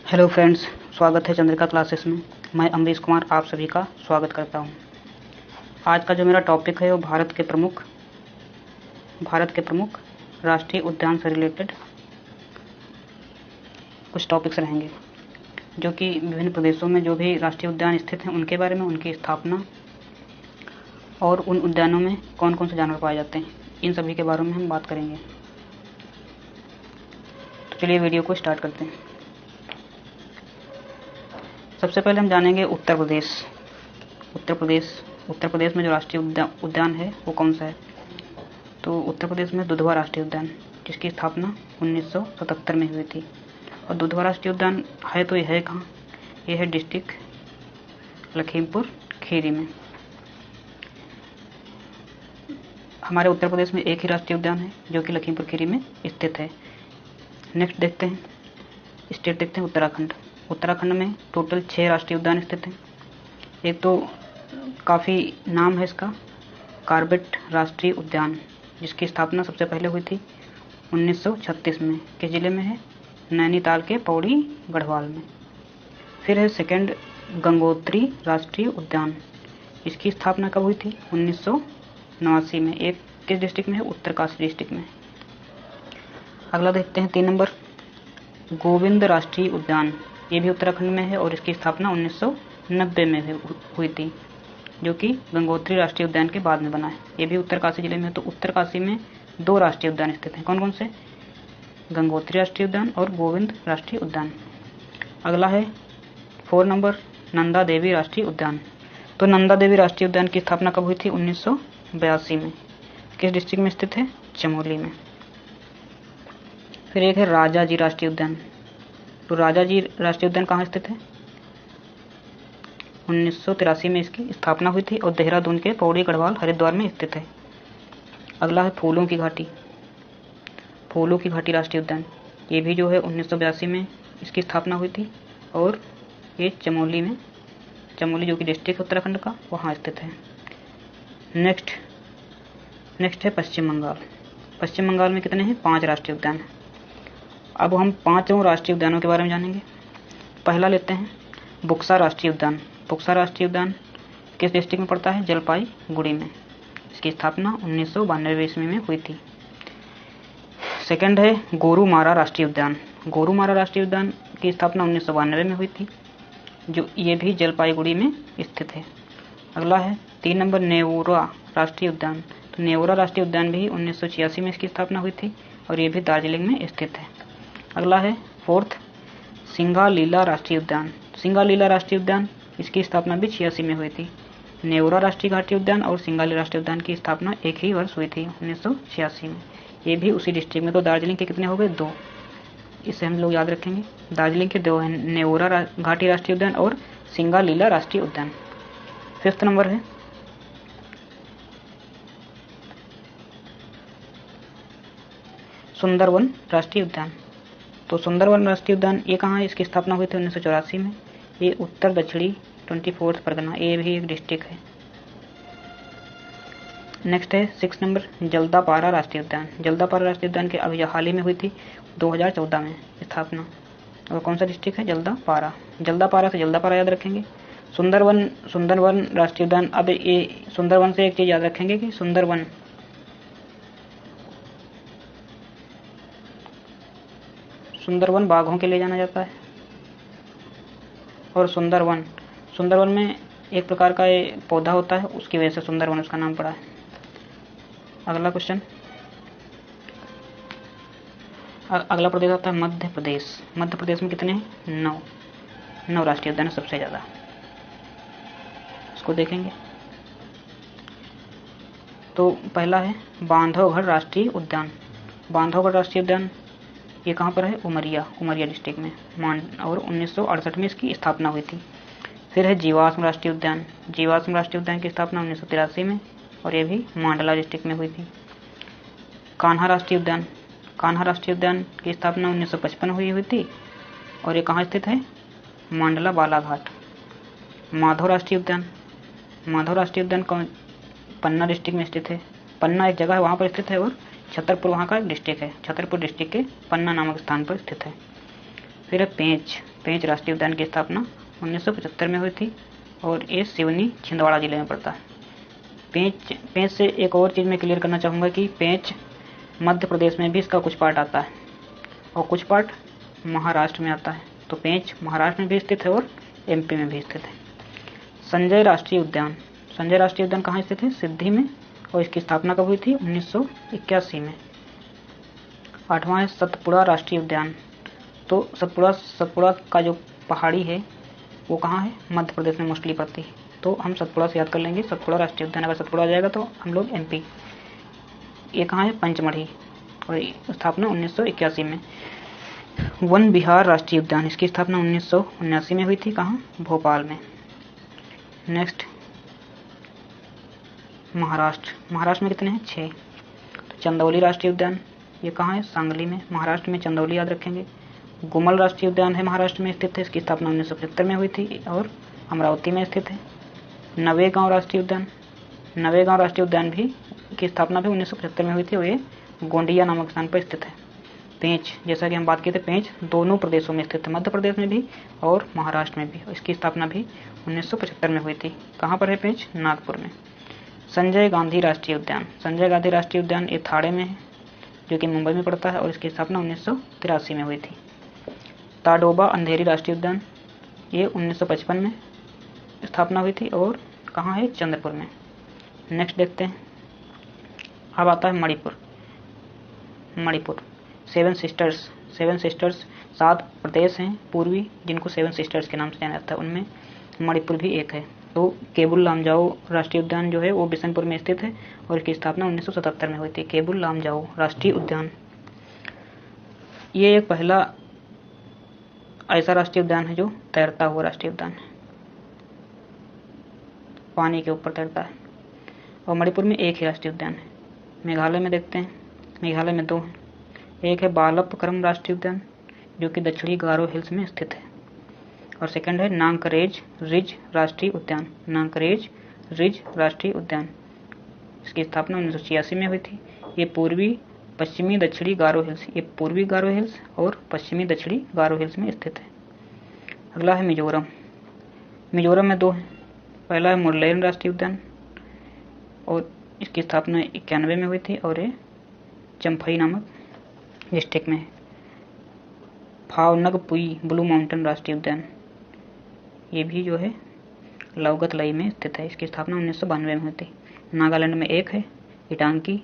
Hello friends, स्वागत है Chandrika classes में। मैं अमरीश कुमार आप सभी का स्वागत करता हूं। आज का जो मेरा टॉपिक है वो भारत के प्रमुख राष्ट्रीय उद्यान से रिलेटेड कुछ टॉपिक्स रहेंगे, जो कि विभिन्न प्रदेशों में जो भी राष्ट्रीय उद्यान स्थित हैं उनके बारे में, उनकी स्थापना और उन उद्यानों में कौन कौन से जानवर पाए जाते हैं, इन सभी के बारे में हम बात करेंगे। तो चलिए वीडियो को स्टार्ट करते हैं। सबसे पहले हम जानेंगे उत्तर प्रदेश में जो राष्ट्रीय उद्यान है वो कौन सा है। तो उत्तर प्रदेश में दुधवा राष्ट्रीय उद्यान, जिसकी स्थापना 1977 में हुई थी। और दुधवा राष्ट्रीय उद्यान है तो यह है कहाँ? यह है डिस्ट्रिक्ट लखीमपुर खीरी में। हमारे उत्तर प्रदेश में एक ही राष्ट्रीय उद्यान है जो कि लखीमपुर खीरी में स्थित है। नेक्स्ट देखते हैं, स्टेट देखते हैं उत्तराखंड में टोटल 6 राष्ट्रीय उद्यान स्थित हैं। एक तो काफ़ी नाम है इसका, कॉर्बेट राष्ट्रीय उद्यान, जिसकी स्थापना सबसे पहले हुई थी 1936 में। किस जिले में है? नैनीताल के पौड़ी गढ़वाल में। फिर है सेकंड गंगोत्री राष्ट्रीय उद्यान, इसकी स्थापना कब हुई थी? 1989 में। एक किस डिस्ट्रिक्ट में है? उत्तरकाशी डिस्ट्रिक्ट में। अगला देखते हैं 3 नंबर, गोविंद राष्ट्रीय उद्यान, ये भी उत्तराखंड में है और इसकी स्थापना 1990 में हुई थी, जो कि गंगोत्री राष्ट्रीय उद्यान के बाद में बना है। ये भी उत्तरकाशी जिले में है। तो उत्तरकाशी में 2 राष्ट्रीय उद्यान स्थित हैं। कौन कौन से? गंगोत्री राष्ट्रीय उद्यान और गोविंद राष्ट्रीय उद्यान। अगला है 4 नंबर, नंदा देवी राष्ट्रीय उद्यान। तो नंदा देवी राष्ट्रीय उद्यान की स्थापना कब हुई थी? 1982 में। किस डिस्ट्रिक्ट में स्थित है? चमोली में। फिर एक है राजाजी राष्ट्रीय उद्यान। तो राजाजी राष्ट्रीय उद्यान कहाँ स्थित है? 1983 में इसकी स्थापना हुई थी और देहरादून के पौड़ी गढ़वाल हरिद्वार में स्थित है। अगला है फूलों की घाटी राष्ट्रीय उद्यान। ये भी जो है 1982 में इसकी स्थापना हुई थी और ये चमोली जो कि डिस्ट्रिक्ट उत्तराखंड का, वहाँ स्थित है। नेक्स्ट है पश्चिम बंगाल में कितने हैं? 5 राष्ट्रीय उद्यान हैं। अब हम 5 राष्ट्रीय उद्यानों के बारे में जानेंगे। पहला लेते हैं बुक्सा राष्ट्रीय उद्यान। बुक्सा राष्ट्रीय उद्यान किस डिस्ट्रिक्ट में पड़ता है? जलपाईगुड़ी में। इसकी स्थापना 1992 ईस्वी में हुई थी। सेकंड है गोरुमारा राष्ट्रीय उद्यान। गोरुमारा राष्ट्रीय उद्यान की स्थापना 1992 में हुई थी, जो ये भी जलपाईगुड़ी में स्थित है। अगला है 3 नंबर, नेवोरा राष्ट्रीय उद्यान। तो नेवोरा राष्ट्रीय उद्यान भी 1986 में इसकी स्थापना हुई थी और ये भी दार्जिलिंग में स्थित है। अगला है 4th, सिंगालीला राष्ट्रीय उद्यान। सिंगालीला राष्ट्रीय उद्यान, इसकी स्थापना भी 86 में हुई थी। नेवरा राष्ट्रीय घाटी उद्यान और सिंगाली राष्ट्रीय उद्यान की स्थापना एक ही वर्ष हुई थी, 1986 में। ये भी उसी डिस्ट्रिक्ट में। तो दार्जिलिंग के कितने हो गए? 2। इसे हम लोग याद रखेंगे। दार्जिलिंग के 2 हैं, नेवरा घाटी राष्ट्रीय उद्यान और सिंगालीला राष्ट्रीय उद्यान। 5th नंबर है सुंदरवन राष्ट्रीय उद्यान। तो सुंदरवन राष्ट्रीय उद्यान ये कहाँ है? इसकी स्थापना हुई थी 1984 में। ये उत्तर दक्षिणी 24 परगना, ये भी एक डिस्ट्रिक्ट है। नेक्स्ट है 6 नंबर, जल्दापारा राष्ट्रीय उद्यान। जल्दापारा राष्ट्रीय उद्यान की अभी हाल ही में हुई थी 2014 में स्थापना। और कौन सा डिस्ट्रिक्ट है? जल्दापारा से जल्दापारा याद रखेंगे। सुंदरवन राष्ट्रीय उद्यान। अब ये सुंदरवन से एक चीज याद रखेंगे कि सुंदरवन बाघों के लिए जाना जाता है। और सुंदरवन में एक प्रकार का ये पौधा होता है, उसकी वजह से सुंदरवन उसका नाम पड़ा है। अगला क्वेश्चन, अगला प्रदेश आता है मध्य प्रदेश में कितने हैं? 9 राष्ट्रीय उद्यान है सबसे ज़्यादा। इसको देखेंगे तो पहला है बांधवगढ़ राष्ट्रीय उद्यान। बांधवगढ़ राष्ट्रीय उद्यान ये कहाँ पर है? उमरिया डिस्ट्रिक्ट में, और 1968 में इसकी स्थापना हुई थी। फिर है जीवाश्म राष्ट्रीय उद्यान की स्थापना 1983 में और ये भी मांडला डिस्ट्रिक्ट में हुई थी। कान्हा राष्ट्रीय उद्यान की स्थापना 1955 हुई थी और ये कहाँ स्थित है? मांडला बालाघाट। माधव राष्ट्रीय उद्यान पन्ना डिस्ट्रिक्ट में स्थित है। पन्ना एक जगह है, वहाँ पर स्थित है, और छतरपुर वहाँ का एक डिस्ट्रिक्ट है। छतरपुर डिस्ट्रिक्ट के पन्ना नामक स्थान पर स्थित है। फिर है पेंच पेंच राष्ट्रीय उद्यान की स्थापना 1975 में हुई थी और ये सिवनी छिंदवाड़ा जिले में पड़ता है। पेंच से एक और चीज़ मैं क्लियर करना चाहूँगा कि पेंच मध्य प्रदेश में भी इसका कुछ पार्ट आता है और कुछ पार्ट महाराष्ट्र में आता है। तो पेंच महाराष्ट्र में भी स्थित है और एमपी में भी स्थित है। संजय राष्ट्रीय उद्यान कहाँ स्थित है? सिद्धि में, और इसकी स्थापना कब हुई थी? 1981 में। 8वां है सतपुड़ा राष्ट्रीय उद्यान। तो सतपुड़ा का जो पहाड़ी है वो कहाँ है? मध्य प्रदेश में मोस्टली पड़ती है। तो हम सतपुड़ा से याद कर लेंगे, सतपुड़ा राष्ट्रीय उद्यान। अगर सतपुड़ा आ जाएगा तो हम लोग एमपी। ये कहाँ है? पंचमढ़ी, और स्थापना 1981 में। वन विहार राष्ट्रीय उद्यान, इसकी स्थापना 1979 में हुई थी। कहाँ? भोपाल में। नेक्स्ट महाराष्ट्र में कितने हैं? 6। तो चंदौली राष्ट्रीय उद्यान, ये कहाँ है? सांगली में। महाराष्ट्र में चंदौली याद रखेंगे। गुमल राष्ट्रीय उद्यान है, महाराष्ट्र में स्थित है। इसकी स्थापना 1975 में हुई थी और अमरावती में स्थित है। नवेगांव राष्ट्रीय उद्यान भी की स्थापना भी 1975 में हुई थी और ये गोंडिया नामक स्थान पर स्थित है। पेंच, जैसा कि हम बात किए थे, पेंच दोनों प्रदेशों में स्थित है, मध्य प्रदेश में भी और महाराष्ट्र में भी। इसकी स्थापना भी 1975 में हुई थी। कहाँ पर है पेंच? नागपुर में। संजय गांधी राष्ट्रीय उद्यान ये थाड़े में है, जो कि मुंबई में पड़ता है, और इसकी स्थापना 1983 में हुई थी। ताडोबा अंधेरी राष्ट्रीय उद्यान, ये 1955 में स्थापना हुई थी और कहाँ है? चंद्रपुर में। नेक्स्ट देखते हैं, अब आता है मणिपुर। सेवन सिस्टर्स 7 प्रदेश हैं पूर्वी जिनको 7 सिस्टर्स के नाम से जाना जाता है, उनमें मणिपुर भी एक है। तो केबुल लामजाओ राष्ट्रीय उद्यान जो है वो बिशनपुर में स्थित है और इसकी स्थापना 1977 में हुई थी। केबुल लामजाओ राष्ट्रीय उद्यान, ये एक पहला ऐसा राष्ट्रीय उद्यान है जो तैरता हुआ राष्ट्रीय उद्यान है, पानी के ऊपर तैरता है। और मणिपुर में एक ही राष्ट्रीय उद्यान है। मेघालय में देखते हैं, मेघालय में 2 हैं। एक है बालपक्रम राष्ट्रीय उद्यान जो कि दक्षिणी गारो हिल्स में स्थित है, और सेकंड है नांकरेज रिज राष्ट्रीय उद्यान। इसकी स्थापना 1986 में हुई थी। ये पूर्वी पश्चिमी दक्षिणी गारो हिल्स, ये पूर्वी गारो हिल्स और पश्चिमी दक्षिणी गारो हिल्स में स्थित है। अगला है मिजोरम में 2 हैं। पहला है मुरलेन राष्ट्रीय उद्यान और इसकी स्थापना 91 में हुई थी और ये चम्फई नामक डिस्ट्रिक्ट में है। फावनगपुई ब्लू माउंटेन राष्ट्रीय उद्यान, ये भी जो है लौगतलई में स्थित है। इसकी स्थापना 1992 में हुई थी। नागालैंड में एक है इटांकी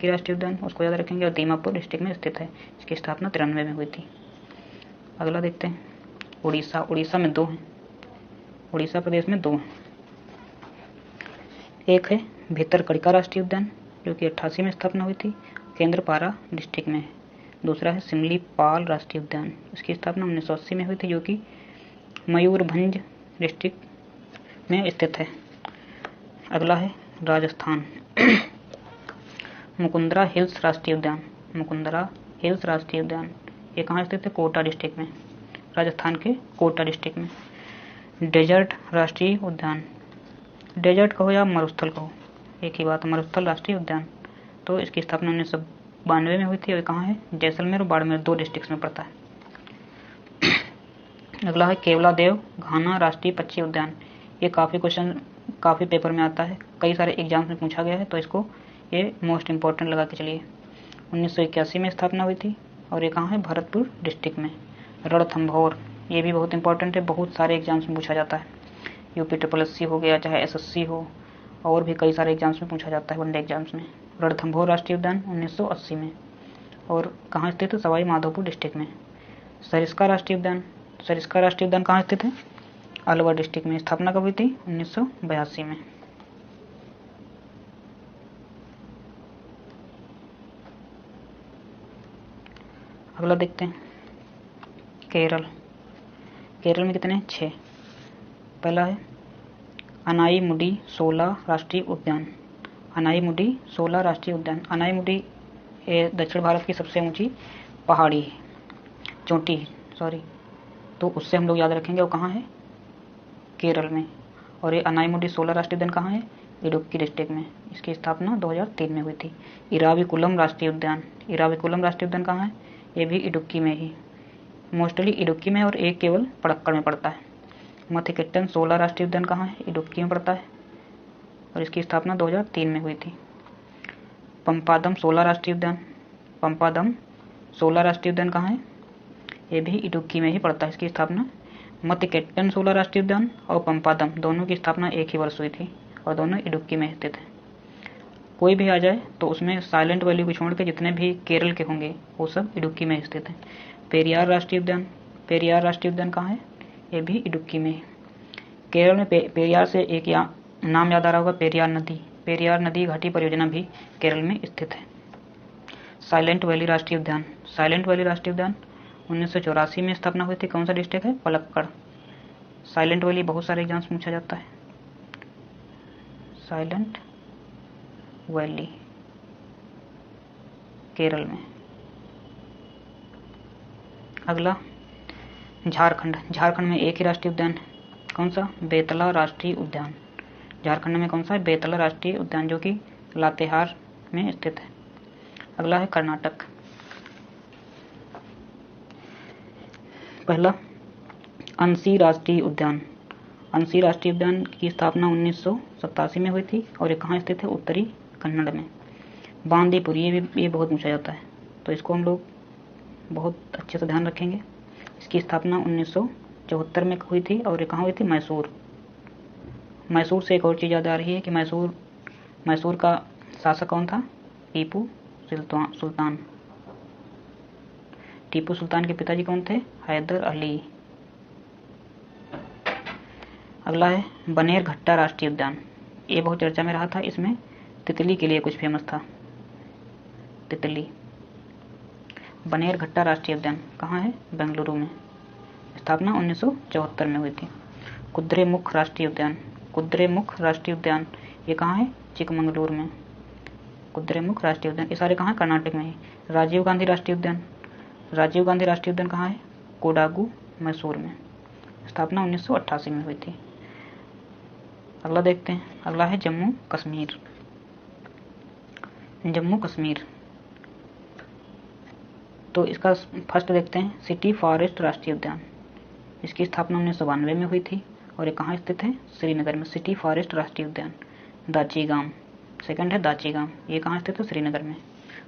राष्ट्रीय उद्यान, उसको याद रखेंगे, और दीमापुर डिस्ट्रिक्ट में स्थित है। इसकी स्थापना 93 में हुई थी। अगला देखते हैं उड़ीसा में 2 हैं। उड़ीसा प्रदेश में 2 हैं। एक है भितरकनिका राष्ट्रीय उद्यान जो कि 88 में स्थापना हुई थी, केंद्रपारा डिस्ट्रिक्ट में है। दूसरा है सिमलीपाल राष्ट्रीय उद्यान, इसकी स्थापना 1980 में हुई थी, जो कि मयूरभंज डिस्ट्रिक्ट में स्थित है। अगला है राजस्थान मुकुंदरा हिल्स राष्ट्रीय उद्यान, ये कहाँ स्थित है? कोटा डिस्ट्रिक्ट में, राजस्थान के कोटा डिस्ट्रिक्ट में। डेजर्ट राष्ट्रीय उद्यान, डेजर्ट कहो या मरुस्थल कहो एक ही बात, मरुस्थल राष्ट्रीय उद्यान। तो इसकी स्थापना 1992 में हुई थी और कहाँ है? जैसलमेर और बाड़मेर 2 डिस्ट्रिक्ट में पड़ता है। अगला है केवलादेव घाना राष्ट्रीय पक्षी उद्यान, ये काफ़ी पेपर में आता है, कई सारे एग्जाम्स में पूछा गया है, तो इसको ये मोस्ट इम्पोर्टेंट लगा के चलिए। 1981 में स्थापना हुई थी और ये कहाँ है? भरतपुर डिस्ट्रिक्ट में। रणथंभौर, ये भी बहुत इंपॉर्टेंट है, बहुत सारे एग्जाम्स में पूछा जाता है। UPSSC हो गया, चाहे SSC हो, और भी कई सारे एग्जाम्स में पूछा जाता है, वनडे एग्जाम्स में। रणथंभौर राष्ट्रीय उद्यान 1980 में, और कहाँ स्थित है? सवाई माधोपुर डिस्ट्रिक्ट में। सरिस्का राष्ट्रीय उद्यान कहाँ स्थित है? अलवर डिस्ट्रिक्ट में। स्थापना कब हुई थी? 1982 में। अगला देखते हैं केरल में कितने हैं? 6। पहला है अनाईमुडी शोला राष्ट्रीय उद्यान। अनाईमुडी ये दक्षिण भारत की सबसे ऊंची पहाड़ी है, चोटी, तो उससे हम लोग याद रखेंगे वो कहाँ है? केरल में। और ये अनाईमुडी शोला राष्ट्रीय उद्यान कहाँ है? इडुक्की डिस्ट्रिक्ट में। इसकी स्थापना 2003 में हुई थी। इराविकुलम राष्ट्रीय उद्यान कहाँ है? ये भी इडुक्की में ही। मोस्टली इडुक्की में और एक केवल पड़क्कड़ में पड़ता है। मथिकेट्टन 16 राष्ट्रीय उद्यान कहाँ है? इडुक्की में पड़ता है और इसकी स्थापना 2003 में हुई थी। पंपादम 16 राष्ट्रीय उद्यान, पंपादम 16 राष्ट्रीय उद्यान कहाँ है? ये भी इडुक्की में ही पड़ता है। इसकी स्थापना मथिकेट्टन 16 राष्ट्रीय उद्यान और पंपादम दोनों की स्थापना एक ही वर्ष हुई थी और दोनों इडुक्की में स्थित हैं। कोई भी आ जाए तो उसमें साइलेंट वैली को छोड़ के जितने भी केरल के होंगे वो सब इडुक्की में स्थित हैं। पेरियार राष्ट्रीय उद्यान, पेरियार राष्ट्रीय उद्यान कहाँ है? ये भी इडुक्की में है। केरल में पेरियार से एक नाम याद आ रहा होगा, पेरियार नदी। पेरियार नदी घाटी परियोजना भी केरल में स्थित है। साइलेंट वैली राष्ट्रीय उद्यान, साइलेंट वैली राष्ट्रीय उद्यान 1984 में स्थापना हुई थी। कौन सा डिस्ट्रिक्ट है? पलक्कड़। साइलेंट वैली बहुत सारे एग्जाम्स पूछा जाता है। साइलेंट वैली केरल में। अगला झारखंड, झारखंड में एक ही राष्ट्रीय उद्यान है। कौन सा? बेतला राष्ट्रीय उद्यान। झारखंड में कौन सा है? बेतला राष्ट्रीय उद्यान, जो कि लातेहार में स्थित है। अगला है कर्नाटक। पहला अंसी राष्ट्रीय उद्यान, अंसी राष्ट्रीय उद्यान की स्थापना 1987 में हुई थी और ये कहाँ स्थित है? उत्तरी कन्नड़ में। बांदीपुर, ये बहुत पूछा जाता है तो इसको हम लोग बहुत अच्छे से ध्यान रखेंगे। इसकी स्थापना 1974 में हुई थी और ये कहाँ हुई थी? मैसूर। मैसूर से एक और चीज़ याद आ रही है कि मैसूर का शासक कौन था? टीपू सुल्तान। टीपू सुल्तान के पिताजी कौन थे? हैदर अली। अगला है बनेरघट्टा राष्ट्रीय उद्यान। ये बहुत चर्चा में रहा था। इसमें तितली के लिए कुछ फेमस था, तितली। बनेरघट्टा राष्ट्रीय उद्यान कहाँ है? बेंगलुरु में। स्थापना 1974 में हुई थी। कुद्रेमुख राष्ट्रीय उद्यान, कुद्रेमुख राष्ट्रीय उद्यान ये कहाँ है? चिकमंगलूर में। कुद्रेमुख राष्ट्रीय उद्यान ये सारे कहाँ है? कर्नाटक में ही। राजीव गांधी राष्ट्रीय उद्यान, राजीव गांधी राष्ट्रीय उद्यान कहाँ है? कोडागू, मैसूर में। स्थापना 1988 में हुई थी। अगला देखते हैं। अगला है जम्मू कश्मीर। जम्मू कश्मीर तो इसका फर्स्ट देखते हैं, सिटी फॉरेस्ट राष्ट्रीय उद्यान। इसकी स्थापना 1992 में हुई थी और ये कहाँ स्थित है? श्रीनगर में। सिटी फॉरेस्ट राष्ट्रीय उद्यान। दाचीगाम सेकंड है, दाचीगाम ये कहाँ स्थित है? श्रीनगर में।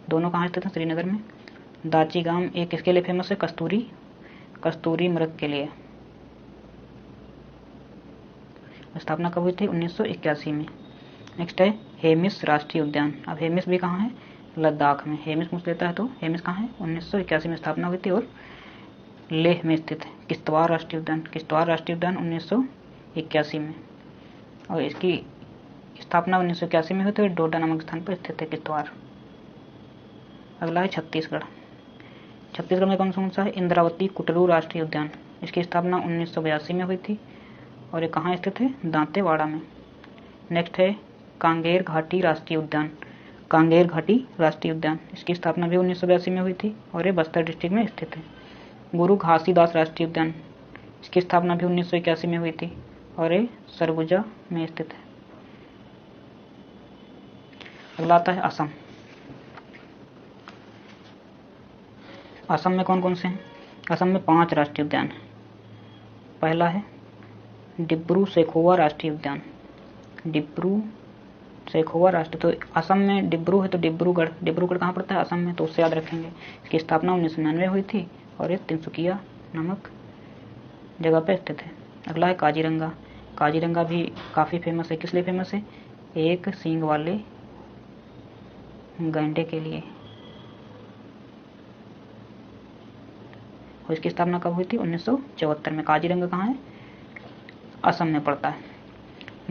दोनों कहाँ स्थित है? श्रीनगर में। दाचीगाम एक किसके लिए फेमस है? कस्तूरी मृग के लिए। स्थापना कब हुई थी? 1981 में। नेक्स्ट है हेमिस राष्ट्रीय उद्यान। अब हेमिस भी कहाँ है? लद्दाख में। हेमिस पूछ लेता है तो हेमिस कहाँ है? 1981 में स्थापना हुई थी और लेह में स्थित है। किश्तवाड़ राष्ट्रीय उद्यान, किश्तवाड़ राष्ट्रीय उद्यान 1981 में और इसकी स्थापना 1981 में हुई थी और डोडा नामक स्थान पर स्थित है किश्तवाड़। अगला है छत्तीसगढ़। छत्तीसगढ़ में कौन सा है? इंद्रावती कुटरू राष्ट्रीय उद्यान। इसकी स्थापना 1982 में हुई थी और ये कहाँ स्थित है? दांतेवाड़ा में। नेक्स्ट है कांगेर घाटी राष्ट्रीय उद्यान। कांगेर घाटी राष्ट्रीय उद्यान इसकी स्थापना भी 1982 में हुई थी और ये बस्तर डिस्ट्रिक्ट में स्थित है। गुरु घासीदास राष्ट्रीय उद्यान, इसकी स्थापना भी 1981 में हुई थी और ये सरगुजा में स्थित है। अगला आता है असम। असम में कौन कौन से हैं? असम में 5 राष्ट्रीय उद्यान हैं। पहला है डिब्रू सैखोवा राष्ट्रीय उद्यान। डिब्रू सैखोवा राष्ट्रीय, तो असम में डिब्रू है तो डिब्रूगढ़ कहाँ पड़ता है? असम में, तो उससे याद रखेंगे। इसकी स्थापना 1999 हुई थी और ये तिनसुकिया नामक जगह पर स्थित है। अगला है काजीरंगा। काजीरंगा भी काफ़ी फेमस है। किस लिए फेमस है? एक सींग वाले गैंडे के लिए। और इसकी स्थापना कब हुई थी? 1974 में। काजीरंगा कहाँ है? असम में पड़ता है।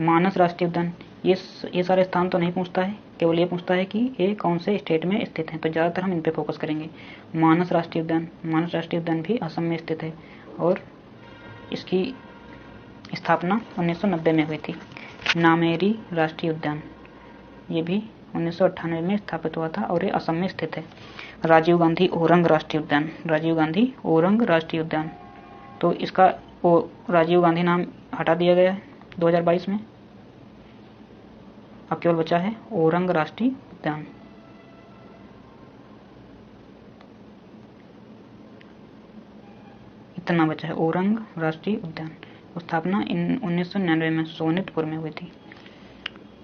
मानस राष्ट्रीय उद्यान, ये सारे स्थान तो नहीं पूछता है, केवल ये पूछता है कि ये कौन से स्टेट में स्थित हैं, तो ज़्यादातर हम इन पे फोकस करेंगे। मानस राष्ट्रीय उद्यान, मानस राष्ट्रीय उद्यान भी असम में स्थित है और इसकी स्थापना 1990 में हुई थी। नामेरी राष्ट्रीय उद्यान, ये भी 1998 में स्थापित हुआ था और ये असम में स्थित है। राजीव गांधी ओरंग राष्ट्रीय उद्यान, राजीव गांधी ओरंग राष्ट्रीय उद्यान, तो इसका राजीव गांधी नाम हटा दिया गया है 2022 में, अब केवल बचा है ओरंग राष्ट्रीय उद्यान। कितना बचा है? ओरंग राष्ट्रीय उद्यान, स्थापना 1999 में सोनितपुर में हुई थी।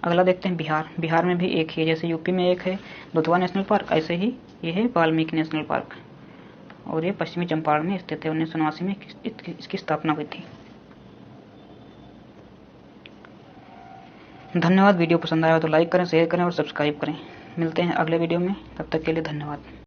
अगला देखते हैं बिहार। बिहार में भी एक ही है, जैसे यूपी में एक है दुधवा नेशनल पार्क, ऐसे ही ये है वाल्मीकि नेशनल पार्क, और ये पश्चिमी चंपारण में स्थित है। 1989 में इसकी स्थापना हुई थी। धन्यवाद। वीडियो पसंद आया तो लाइक करें, शेयर करें और सब्सक्राइब करें। मिलते हैं अगले वीडियो में, तब तक के लिए धन्यवाद।